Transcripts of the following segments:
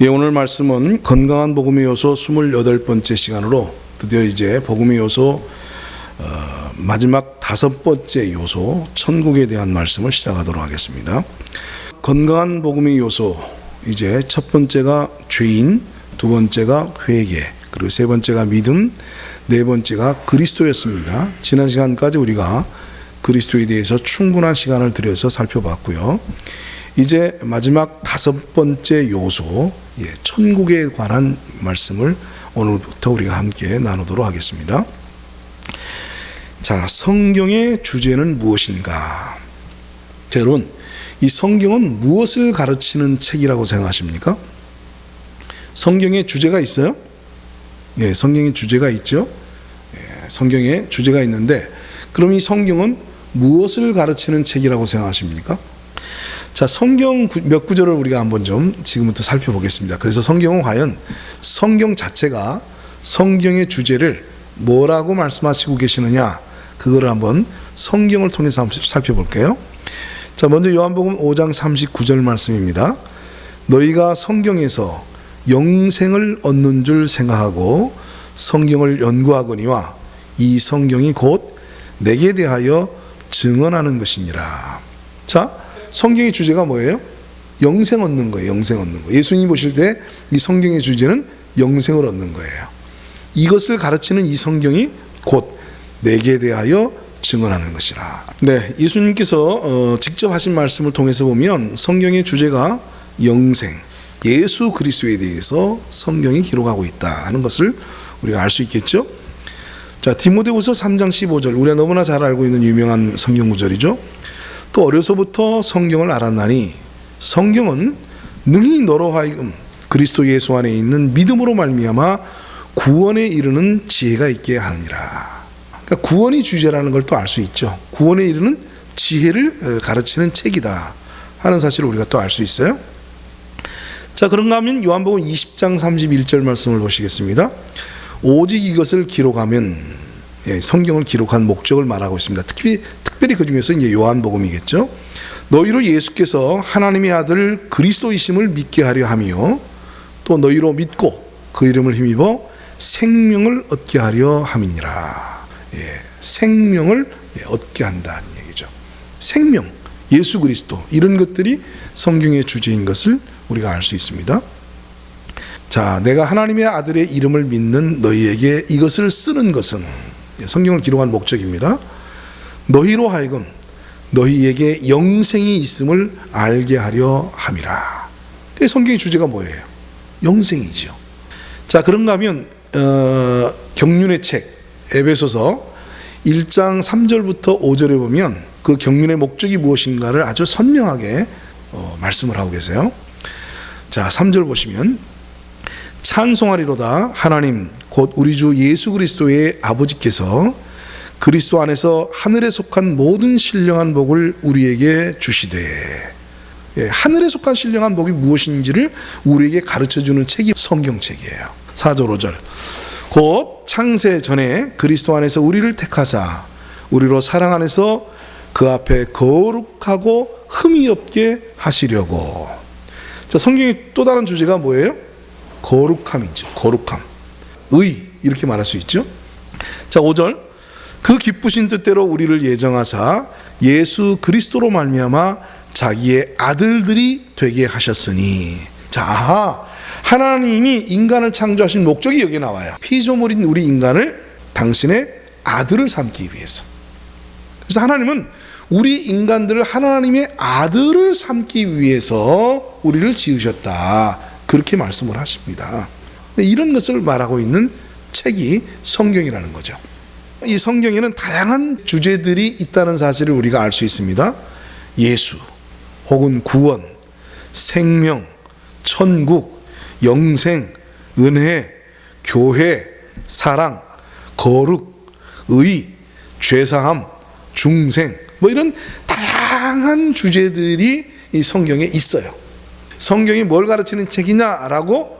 예, 오늘 말씀은 건강한 복음의 요소 28번째 시간으로 드디어 이제 복음의 요소 마지막 5번째 요소 천국에 대한 말씀을 시작하도록 하겠습니다. 건강한 복음의 요소, 이제 첫 번째가 죄인, 두 번째가 회개, 그리고 세 번째가 믿음, 네 번째가 그리스도였습니다. 지난 시간까지 우리가 그리스도에 대해서 충분한 시간을 들여서 살펴봤고요. 이제 마지막 5번째 요소, 천국에 관한 말씀을 오늘부터 우리가 함께 나누도록 하겠습니다. 자, 성경의 주제는 무엇인가? 자, 여러분, 이 성경은 무엇을 가르치는 책이라고 생각하십니까? 성경에 주제가 있어요? 예, 성경에 주제가 있죠. 예, 성경에 주제가 있는데, 그럼 이 성경은 무엇을 가르치는 책이라고 생각하십니까? 자, 성경 몇 구절을 우리가 한번 좀 지금부터 살펴보겠습니다. 그래서 성경은 과연 성경 자체가 성경의 주제를 뭐라고 말씀하시고 계시느냐, 그거를 한번 성경을 통해서 한번 살펴볼게요. 자, 먼저 요한복음 5장 39절 말씀입니다. 너희가 성경에서 영생을 얻는 줄 생각하고 성경을 연구하거니와 이 성경이 곧 내게 대하여 증언하는 것이니라. 자, 성경의 주제가 뭐예요? 영생 얻는 거예요. 영생 얻는 거. 예수님 보실 때 이 성경의 주제는 영생을 얻는 거예요. 이것을 가르치는 이 성경이 곧 내게 대하여 증언하는 것이라. 네, 예수님께서 직접 하신 말씀을 통해서 보면 성경의 주제가 영생, 예수 그리스도에 대해서 성경이 기록하고 있다 하는 것을 우리가 알 수 있겠죠. 자, 디모데후서 3장 15절, 우리가 너무나 잘 알고 있는 유명한 성경 구절이죠. 또 어려서부터 성경을 알았나니 성경은 능히 너로 하여금 그리스도 예수 안에 있는 믿음으로 말미암아 구원에 이르는 지혜가 있게 하느니라. 그러니까 구원이 주제라는 걸 또 알 수 있죠. 구원에 이르는 지혜를 가르치는 책이다 하는 사실을 우리가 또 알 수 있어요. 자, 그런가 하면 요한복음 20장 31절 말씀을 보시겠습니다. 오직 이것을 기록하면, 성경을 기록한 목적을 말하고 있습니다. 특별히 그 중에서 이제 요한복음이겠죠. 너희로 예수께서 하나님의 아들 그리스도이심을 믿게 하려 함이요, 또 너희로 믿고 그 이름을 힘입어 생명을 얻게 하려 함이니라. 생명을 얻게 한다는 얘기죠. 생명, 예수 그리스도, 이런 것들이 성경의 주제인 것을 우리가 알 수 있습니다. 자, 내가 하나님의 아들의 이름을 믿는 너희에게 이것을 쓰는 것은, 성경을 기록한 목적입니다. 너희로 하여금 너희에게 영생이 있음을 알게 하려 함이라. 성경의 주제가 뭐예요? 영생이죠. 자, 그런가 하면 경륜의 책 에베소서 1장 3절부터 5절에 보면 그 경륜의 목적이 무엇인가를 아주 선명하게 말씀을 하고 계세요. 자, 3절 보시면 찬송하리로다 하나님 곧 우리 주 예수 그리스도의 아버지께서 그리스도 안에서 하늘에 속한 모든 신령한 복을 우리에게 주시되. 하늘에 속한 신령한 복이 무엇인지를 우리에게 가르쳐주는 책이 성경책이에요. 4절 5절 곧 창세 전에 그리스도 안에서 우리를 택하사 우리로 사랑 안에서 그 앞에 거룩하고 흠이 없게 하시려고. 자, 성경의 또 다른 주제가 뭐예요? 거룩함이죠. 거룩함, 의, 이렇게 말할 수 있죠. 자, 5절 그 기쁘신 뜻대로 우리를 예정하사 예수 그리스도로 말미암아 자기의 아들들이 되게 하셨으니. 자, 하나님이 인간을 창조하신 목적이 여기 나와요. 피조물인 우리 인간을 당신의 아들을 삼기 위해서. 그래서 하나님은 우리 인간들을 하나님의 아들을 삼기 위해서 우리를 지으셨다, 그렇게 말씀을 하십니다. 이런 것을 말하고 있는 책이 성경이라는 거죠. 이 성경에는 다양한 주제들이 있다는 사실을 우리가 알 수 있습니다. 예수, 혹은 구원, 생명, 천국, 영생, 은혜, 교회, 사랑, 거룩, 의, 죄사함, 중생, 뭐 이런 다양한 주제들이 이 성경에 있어요. 성경이 뭘 가르치는 책이냐라고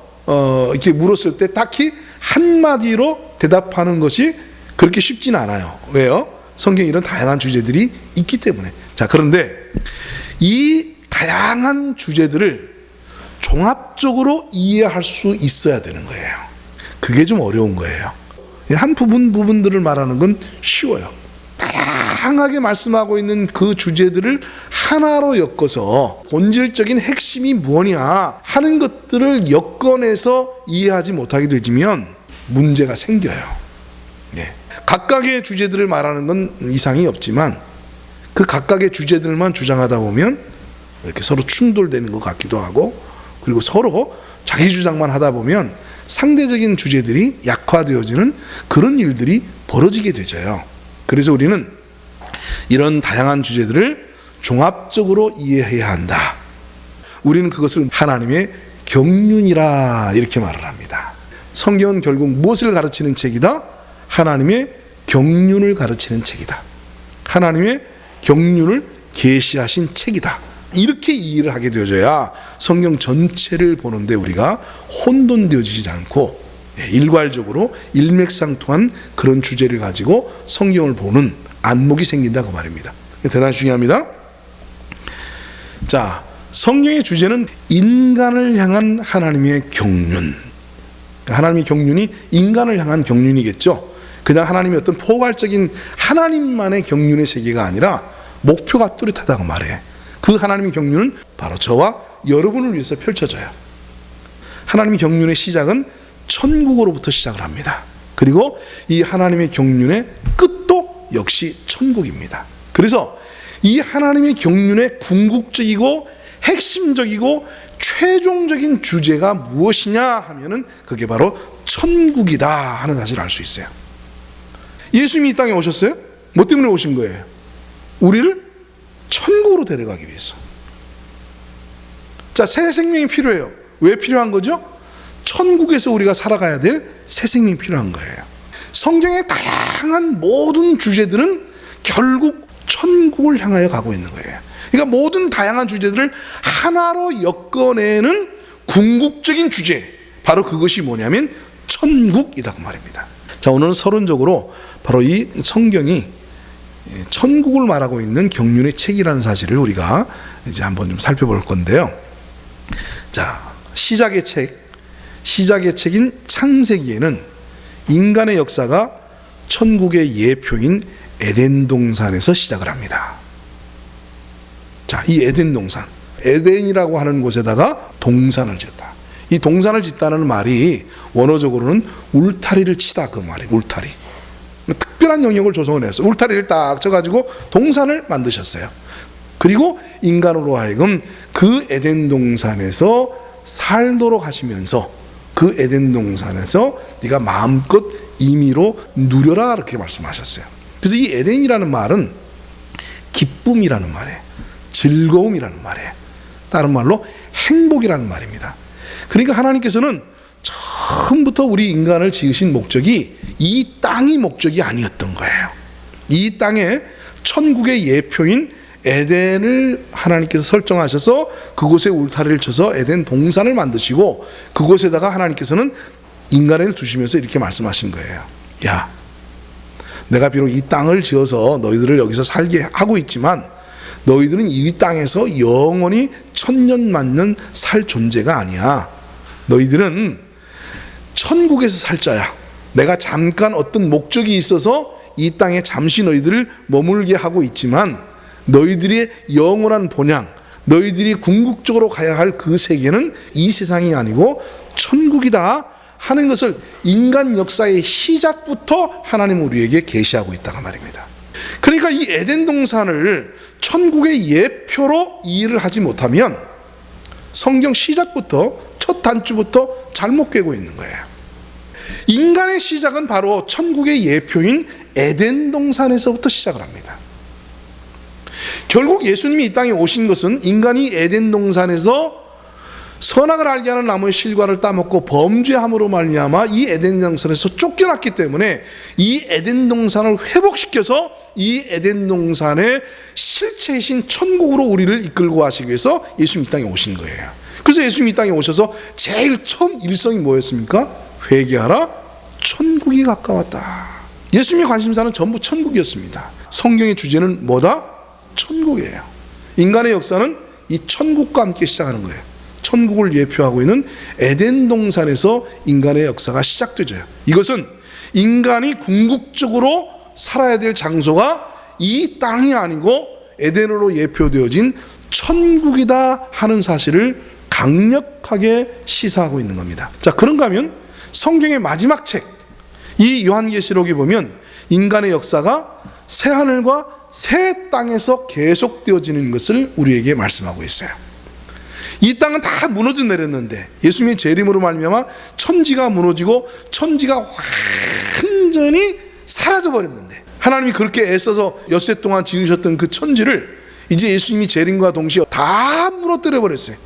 이렇게 물었을 때 딱히 한마디로 대답하는 것이 그렇게 쉽지는 않아요. 왜요? 성경에 이런 다양한 주제들이 있기 때문에. 자, 그런데 이 다양한 주제들을 종합적으로 이해할 수 있어야 되는 거예요. 그게 좀 어려운 거예요. 한 부분들을 말하는 건 쉬워요. 다양하게 말씀하고 있는 그 주제들을 하나로 엮어서 본질적인 핵심이 뭐냐 하는 것들을 엮어내서 이해하지 못하게 되면 문제가 생겨요. 네. 각각의 주제들을 말하는 건 이상이 없지만 그 각각의 주제들만 주장하다 보면 이렇게 서로 충돌되는 것 같기도 하고, 그리고 서로 자기 주장만 하다 보면 상대적인 주제들이 약화되어지는 그런 일들이 벌어지게 되죠. 그래서 우리는 이런 다양한 주제들을 종합적으로 이해해야 한다. 우리는 그것을 하나님의 경륜이라 이렇게 말을 합니다. 성경은 결국 무엇을 가르치는 책이다? 하나님의 경륜을 가르치는 책이다. 하나님의 경륜을 계시하신 책이다. 이렇게 이해를 하게 되어져야 성경 전체를 보는데 우리가 혼돈되어지지 않고 일괄적으로 일맥상통한 그런 주제를 가지고 성경을 보는 안목이 생긴다고 말입니다. 대단히 중요합니다. 자, 성경의 주제는 인간을 향한 하나님의 경륜. 하나님의 경륜이 인간을 향한 경륜이겠죠. 그냥 하나님의 어떤 포괄적인 하나님만의 경륜의 세계가 아니라 목표가 뚜렷하다고 말해. 그 하나님의 경륜은 바로 저와 여러분을 위해서 펼쳐져요. 하나님의 경륜의 시작은 천국으로부터 시작을 합니다. 그리고 이 하나님의 경륜의 끝도 역시 천국입니다. 그래서 이 하나님의 경륜의 궁극적이고 핵심적이고 최종적인 주제가 무엇이냐 하면은 그게 바로 천국이다 하는 사실을 알 수 있어요. 예수님이 이 땅에 오셨어요? 뭐 때문에 오신 거예요? 우리를 천국으로 데려가기 위해서. 자, 새 생명이 필요해요. 왜 필요한 거죠? 천국에서 우리가 살아가야 될 새 생명이 필요한 거예요. 성경의 다양한 모든 주제들은 결국 천국을 향하여 가고 있는 거예요. 그러니까 모든 다양한 주제들을 하나로 엮어내는 궁극적인 주제, 바로 그것이 뭐냐면 천국이라고 말입니다. 자, 오늘은 서론적으로 바로 이 성경이 천국을 말하고 있는 경륜의 책이라는 사실을 우리가 이제 한번 좀 살펴볼 건데요. 자, 시작의 책인 창세기에는 인간의 역사가 천국의 예표인 에덴 동산에서 시작을 합니다. 자, 이 에덴 동산, 에덴이라고 하는 곳에다가 동산을 짓다. 이 동산을 짓다는 말이 원어적으로는 울타리를 치다 그 말이에요. 울타리. 특별한 영역을 조성을 했어요. 울타리를 딱 쳐가지고 동산을 만드셨어요. 그리고 인간으로 하여금 그 에덴 동산에서 살도록 하시면서 그 에덴 동산에서 네가 마음껏 임의로 누려라 이렇게 말씀하셨어요. 그래서 이 에덴이라는 말은 기쁨이라는 말이에요. 즐거움이라는 말이에요. 다른 말로 행복이라는 말입니다. 그러니까 하나님께서는 처음부터 우리 인간을 지으신 목적이 이 땅이 목적이 아니었던 거예요. 이 땅에 천국의 예표인 에덴을 하나님께서 설정하셔서 그곳에 울타리를 쳐서 에덴 동산을 만드시고 그곳에다가 하나님께서는 인간을 두시면서 이렇게 말씀하신 거예요. 야, 내가 비록 이 땅을 지어서 너희들을 여기서 살게 하고 있지만 너희들은 이 땅에서 영원히 천년만년 살 존재가 아니야. 너희들은 천국에서 살 자야. 내가 잠깐 어떤 목적이 있어서 이 땅에 잠시 너희들을 머물게 하고 있지만 너희들의 영원한 본향, 너희들이 궁극적으로 가야 할 그 세계는 이 세상이 아니고 천국이다 하는 것을 인간 역사의 시작부터 하나님 우리에게 계시하고 있다가 말입니다. 그러니까 이 에덴 동산을 천국의 예표로 이해를 하지 못하면 성경 시작부터 첫 단추부터 잘못 꿰고 있는 거예요. 인간의 시작은 바로 천국의 예표인 에덴 동산에서부터 시작을 합니다. 결국 예수님이 이 땅에 오신 것은 인간이 에덴 동산에서 선악을 알게 하는 나무의 실과를 따먹고 범죄함으로 말미암아 이 에덴 동산에서 쫓겨났기 때문에 이 에덴 동산을 회복시켜서 이 에덴 동산의 실체이신 천국으로 우리를 이끌고 가시기 위해서 예수님이 이 땅에 오신 거예요. 그래서 예수님이 이 땅에 오셔서 제일 처음 일성이 뭐였습니까? 회개하라, 천국이 가까웠다. 예수님의 관심사는 전부 천국이었습니다. 성경의 주제는 뭐다? 천국이에요. 인간의 역사는 이 천국과 함께 시작하는 거예요. 천국을 예표하고 있는 에덴 동산에서 인간의 역사가 시작되죠. 이것은 인간이 궁극적으로 살아야 될 장소가 이 땅이 아니고 에덴으로 예표되어진 천국이다 하는 사실을 강력하게 시사하고 있는 겁니다. 자, 그런가 하면 성경의 마지막 책, 이 요한계시록에 보면 인간의 역사가 새하늘과 새 땅에서 계속되어지는 것을 우리에게 말씀하고 있어요. 이 땅은 다 무너져 내렸는데 예수님의 재림으로 말미암아 천지가 무너지고 천지가 완전히 사라져 버렸는데, 하나님이 그렇게 애써서 엿새 동안 지으셨던 그 천지를 이제 예수님이 재림과 동시에 다 무너뜨려 버렸어요.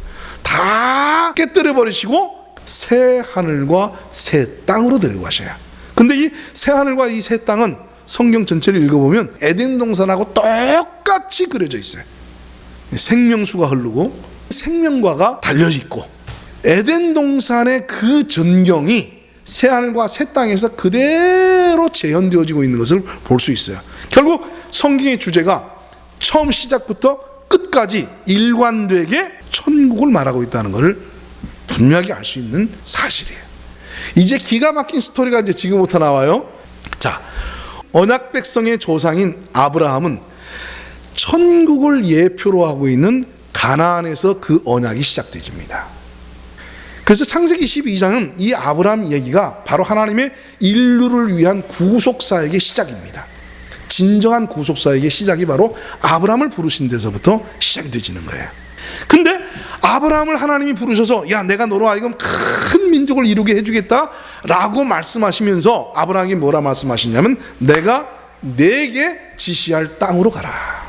다 깨뜨려 버리시고 새 하늘과 새 땅으로 데리고 가셔요. 근데 이 새 하늘과 이 새 땅은 성경 전체를 읽어보면 에덴 동산하고 똑같이 그려져 있어요. 생명수가 흐르고 생명과가 달려있고, 에덴 동산의 그 전경이 새하늘과 새 땅에서 그대로 재현되어지고 있는 것을 볼 수 있어요. 결국 성경의 주제가 처음 시작부터 끝까지 일관되게 천국을 말하고 있다는 것을 분명하게 알 수 있는 사실이에요. 이제 기가 막힌 스토리가 이제 지금부터 나와요. 자, 언약 백성의 조상인 아브라함은 천국을 예표로 하고 있는 가나안에서 그 언약이 시작되집니다. 그래서 창세기 12장은 이 아브라함 얘기가 바로 하나님의 인류를 위한 구속사역의 시작입니다. 진정한 구속사역의 시작이 바로 아브라함을 부르신 데서부터 시작이 되지는 거예요. 근데 아브라함을 하나님이 부르셔서 야, 내가 너로 하여금 큰 민족을 이루게 해주겠다 라고 말씀하시면서 아브라함에게 뭐라 말씀하시냐면 내가 네게 지시할 땅으로 가라.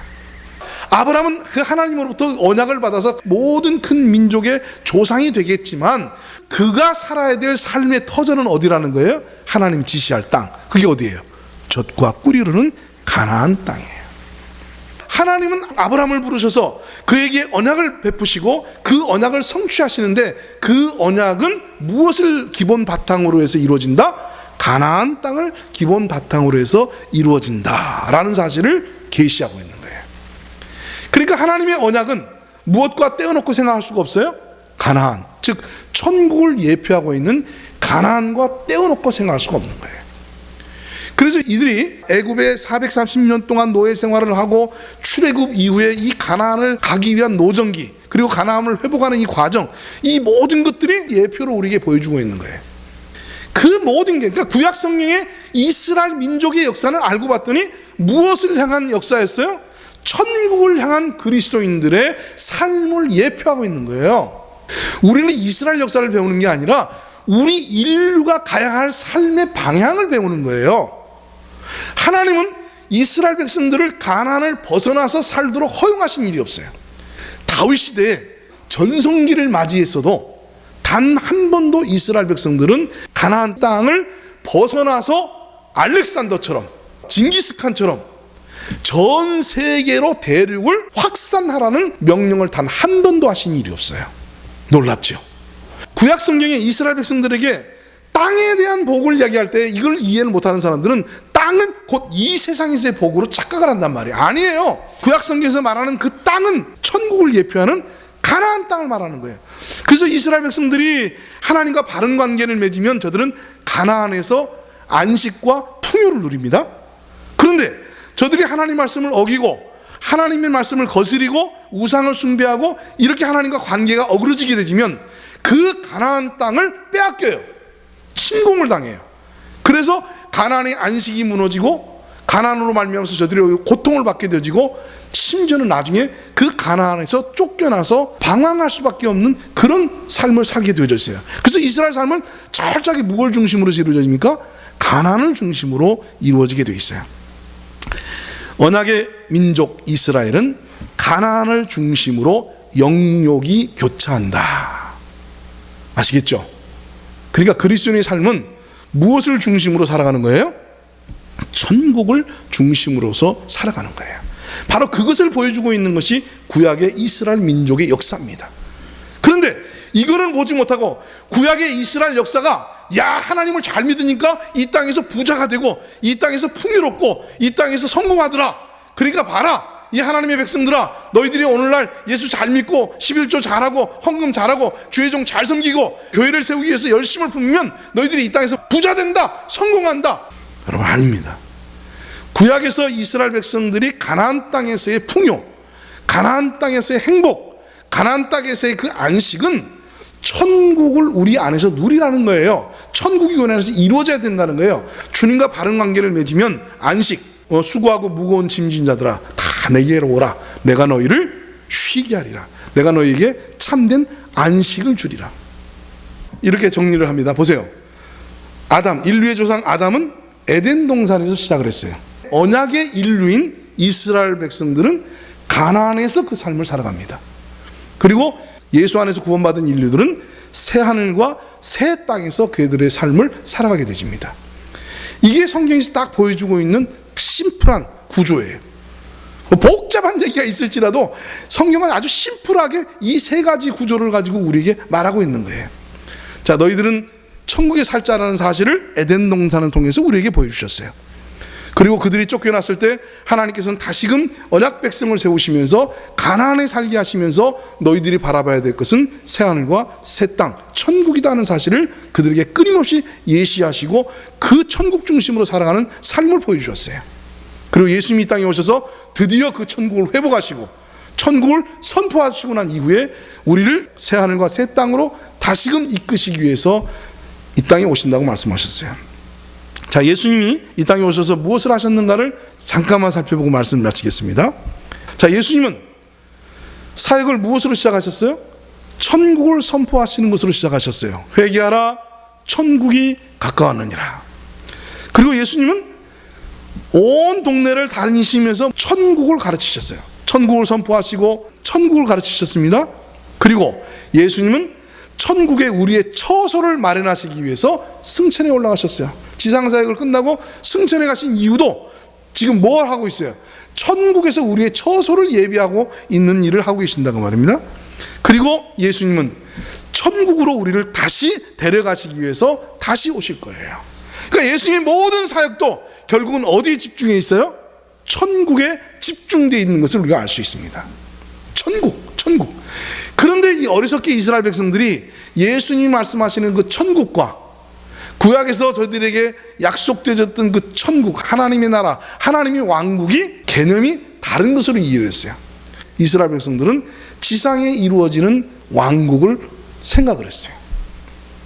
아브라함은 그 하나님으로부터 언약을 받아서 모든 큰 민족의 조상이 되겠지만 그가 살아야 될 삶의 터전은 어디라는 거예요? 하나님 지시할 땅. 그게 어디예요? 젖과 꿀이 흐르는 가나안 땅이에요. 하나님은 아브라함을 부르셔서 그에게 언약을 베푸시고 그 언약을 성취하시는데 그 언약은 무엇을 기본 바탕으로 해서 이루어진다? 가나안 땅을 기본 바탕으로 해서 이루어진다라는 사실을 계시하고 있는 거예요. 그러니까 하나님의 언약은 무엇과 떼어놓고 생각할 수가 없어요? 가나안, 즉 천국을 예표하고 있는 가나안과 떼어놓고 생각할 수가 없는 거예요. 그래서 이들이 애굽에 430년 동안 노예 생활을 하고 출애굽 이후에 이 가나안을 가기 위한 노정기, 그리고 가나안을 회복하는 이 과정, 이 모든 것들이 예표로 우리에게 보여주고 있는 거예요. 그 모든 게, 그러니까 구약 성경의 이스라엘 민족의 역사는 알고 봤더니 무엇을 향한 역사였어요? 천국을 향한 그리스도인들의 삶을 예표하고 있는 거예요. 우리는 이스라엘 역사를 배우는 게 아니라 우리 인류가 가야 할 삶의 방향을 배우는 거예요. 하나님은 이스라엘 백성들을 가나안을 벗어나서 살도록 허용하신 일이 없어요. 다윗 시대에 전성기를 맞이했어도 단 한 번도 이스라엘 백성들은 가나안 땅을 벗어나서 알렉산더처럼, 징기스칸처럼 전 세계로 대륙을 확산하라는 명령을 단 한 번도 하신 일이 없어요. 놀랍죠? 구약 성경에 이스라엘 백성들에게 땅에 대한 복을 이야기할 때 이걸 이해를 못하는 사람들은 땅은 곧 이 세상에서의 복으로 착각을 한단 말이에요. 아니에요. 구약 성경에서 말하는 그 땅은 천국을 예표하는 가나안 땅을 말하는 거예요. 그래서 이스라엘 백성들이 하나님과 바른 관계를 맺으면 저들은 가나안에서 안식과 풍요를 누립니다. 그런데 저들이 하나님 말씀을 어기고 하나님의 말씀을 거스리고 우상을 숭배하고 이렇게 하나님과 관계가 어그러지게 되면 그 가나안 땅을 빼앗겨요. 침공을 당해요. 그래서 가나안의 안식이 무너지고 가나안으로 말미암아서 저들이 고통을 받게 되어지고 심지어는 나중에 그 가나안에서 쫓겨나서 방황할 수밖에 없는 그런 삶을 살게 되어졌어요. 그래서 이스라엘 삶은 철저하게 무엇을 중심으로 이루어집니까? 가나안을 중심으로 이루어지게 되어 있어요. 언약의 민족 이스라엘은 가나안을 중심으로 영역이 교차한다. 아시겠죠? 그러니까 그리스도인의 삶은 무엇을 중심으로 살아가는 거예요? 천국을 중심으로서 살아가는 거예요. 바로 그것을 보여주고 있는 것이 구약의 이스라엘 민족의 역사입니다. 그런데 이거는 보지 못하고 구약의 이스라엘 역사가 야, 하나님을 잘 믿으니까 이 땅에서 부자가 되고 이 땅에서 풍요롭고 이 땅에서 성공하더라. 그러니까 봐라, 이 하나님의 백성들아, 너희들이 오늘날 예수 잘 믿고 11조 잘하고 헌금 잘하고 주의 종 잘 섬기고 교회를 세우기 위해서 열심을 품으면 너희들이 이 땅에서 부자 된다, 성공한다. 여러분, 아닙니다. 구약에서 이스라엘 백성들이 가나안 땅에서의 풍요, 가나안 땅에서의 행복, 가나안 땅에서의 그 안식은 천국을 우리 안에서 누리라는 거예요. 천국이 우리 안에서 이루어져야 된다는 거예요. 주님과 바른 관계를 맺으면 안식, 수고하고 무거운 짐진 자들아 다 내게로 오라. 내가 너희를 쉬게 하리라. 내가 너희에게 참된 안식을 주리라. 이렇게 정리를 합니다. 보세요. 아담, 인류의 조상 아담은 에덴 동산에서 시작을 했어요. 언약의 인류인 이스라엘 백성들은 가나안에서 그 삶을 살아갑니다. 그리고 예수 안에서 구원받은 인류들은 새 하늘과 새 땅에서 그들의 삶을 살아가게 되집니다. 이게 성경에서 딱 보여주고 있는 심플한 구조예요. 복잡한 얘기가 있을지라도 성경은 아주 심플하게 이 세 가지 구조를 가지고 우리에게 말하고 있는 거예요. 자, 너희들은 천국에 살 자라는 사실을 에덴 동산을 통해서 우리에게 보여주셨어요. 그리고 그들이 쫓겨났을 때 하나님께서는 다시금 언약 백성을 세우시면서 가나안에 살게 하시면서 너희들이 바라봐야 될 것은 새하늘과 새 땅, 천국이라는 사실을 그들에게 끊임없이 예시하시고 그 천국 중심으로 살아가는 삶을 보여주셨어요. 그리고 예수님이 이 땅에 오셔서 드디어 그 천국을 회복하시고 천국을 선포하시고 난 이후에 우리를 새하늘과 새 땅으로 다시금 이끄시기 위해서 이 땅에 오신다고 말씀하셨어요. 자, 예수님이 이 땅에 오셔서 무엇을 하셨는가를 잠깐만 살펴보고 말씀을 마치겠습니다. 자, 예수님은 사역을 무엇으로 시작하셨어요? 천국을 선포하시는 것으로 시작하셨어요. 회개하라, 천국이 가까웠느니라. 그리고 예수님은 온 동네를 다니시면서 천국을 가르치셨어요. 천국을 선포하시고 천국을 가르치셨습니다. 그리고 예수님은 천국에 우리의 처소를 마련하시기 위해서 승천에 올라가셨어요. 지상사역을 끝나고 승천에 가신 이유도 지금 뭘 하고 있어요? 천국에서 우리의 처소를 예비하고 있는 일을 하고 계신다고 말입니다. 그리고 예수님은 천국으로 우리를 다시 데려가시기 위해서 다시 오실 거예요. 그러니까 예수님의 모든 사역도 결국은 어디에 집중해 있어요? 천국에 집중되어 있는 것을 우리가 알 수 있습니다. 천국. 그런데 이 어리석게 이스라엘 백성들이 예수님이 말씀하시는 그 천국과 구약에서 저들에게 약속되어졌던 그 천국, 하나님의 나라, 하나님의 왕국이 개념이 다른 것으로 이해를 했어요. 이스라엘 백성들은 지상에 이루어지는 왕국을 생각을 했어요.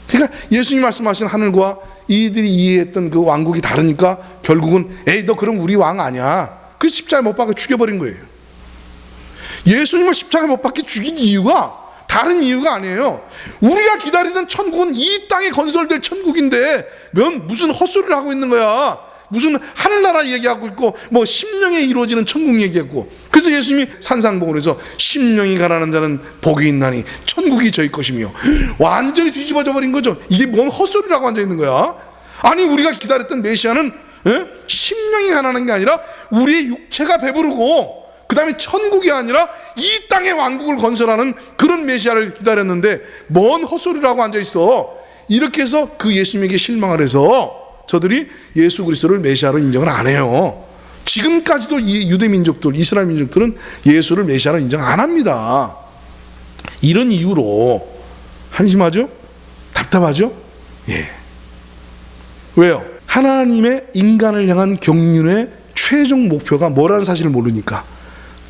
그러니까 예수님이 말씀하신 하늘과 이들이 이해했던 그 왕국이 다르니까 결국은 에이, 너 그럼 우리 왕 아니야. 그래서 십자가에 못 박아 죽여버린 거예요. 예수님을 십자가에 못 박게 죽인 이유가 다른 이유가 아니에요. 우리가 기다리던 천국은 이 땅에 건설될 천국인데 무슨 헛소리를 하고 있는 거야. 무슨 하늘나라 얘기하고 있고 뭐 심령에 이루어지는 천국 얘기했고. 그래서 예수님이 산상복음을 해서 심령이 가난한 자는 복이 있나니 천국이 저희 것이며 완전히 뒤집어져 버린 거죠. 이게 뭔 헛소리라고 앉아 있는 거야. 아니, 우리가 기다렸던 메시아는 심령이 가난한 게 아니라 우리의 육체가 배부르고 그 다음에 천국이 아니라 이 땅의 왕국을 건설하는 그런 메시아를 기다렸는데 뭔 헛소리라고 앉아있어. 이렇게 해서 그 예수님에게 실망을 해서 저들이 예수 그리스도를 메시아로 인정을 안 해요. 지금까지도 이 유대 민족들, 이스라엘 민족들은 예수를 메시아로 인정 안 합니다. 이런 이유로 한심하죠? 답답하죠? 예. 왜요? 하나님의 인간을 향한 경륜의 최종 목표가 뭐라는 사실을 모르니까,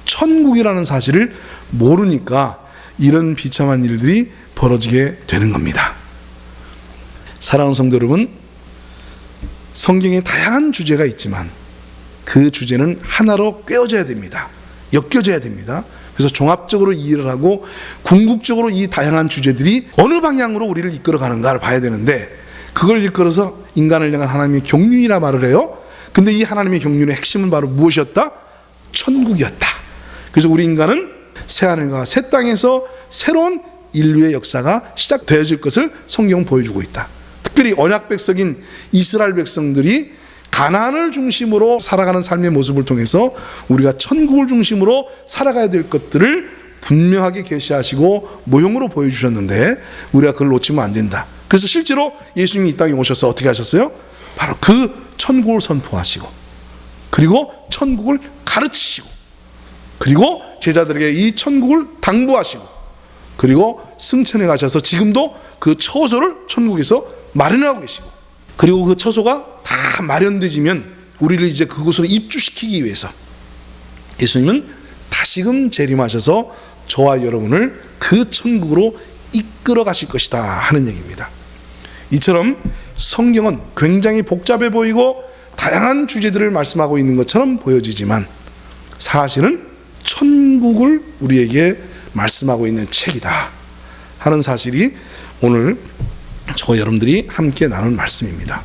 천국이라는 사실을 모르니까 이런 비참한 일들이 벌어지게 되는 겁니다. 사랑하는 성도 여러분, 성경에 다양한 주제가 있지만 그 주제는 하나로 꿰어져야 됩니다. 엮여져야 됩니다. 그래서 종합적으로 이해를 하고 궁극적으로 이 다양한 주제들이 어느 방향으로 우리를 이끌어가는가를 봐야 되는데, 그걸 이끌어서 인간을 향한 하나님의 경륜이라 말을 해요. 근데 이 하나님의 경륜의 핵심은 바로 무엇이었다? 천국이었다. 그래서 우리 인간은 새하늘과 새 땅에서 새로운 인류의 역사가 시작되어질 것을 성경은 보여주고 있다. 특별히 언약 백성인 이스라엘 백성들이 가나안을 중심으로 살아가는 삶의 모습을 통해서 우리가 천국을 중심으로 살아가야 될 것들을 분명하게 계시하시고 모형으로 보여주셨는데 우리가 그걸 놓치면 안 된다. 그래서 실제로 예수님이 이 땅에 오셔서 어떻게 하셨어요? 바로 그 천국을 선포하시고, 그리고 천국을 가르치시고, 그리고 제자들에게 이 천국을 당부하시고 그리고 승천해 가셔서 지금도 그 처소를 천국에서 마련하고 계시고 그리고 그 처소가 다 마련되지면 우리를 이제 그곳으로 입주시키기 위해서 예수님은 다시금 재림하셔서 저와 여러분을 그 천국으로 이끌어 가실 것이다 하는 얘기입니다. 이처럼 성경은 굉장히 복잡해 보이고 다양한 주제들을 말씀하고 있는 것처럼 보여지지만 사실은 천국을 우리에게 말씀하고 있는 책이다 하는 사실이 오늘 저 여러분들이 함께 나눈 말씀입니다.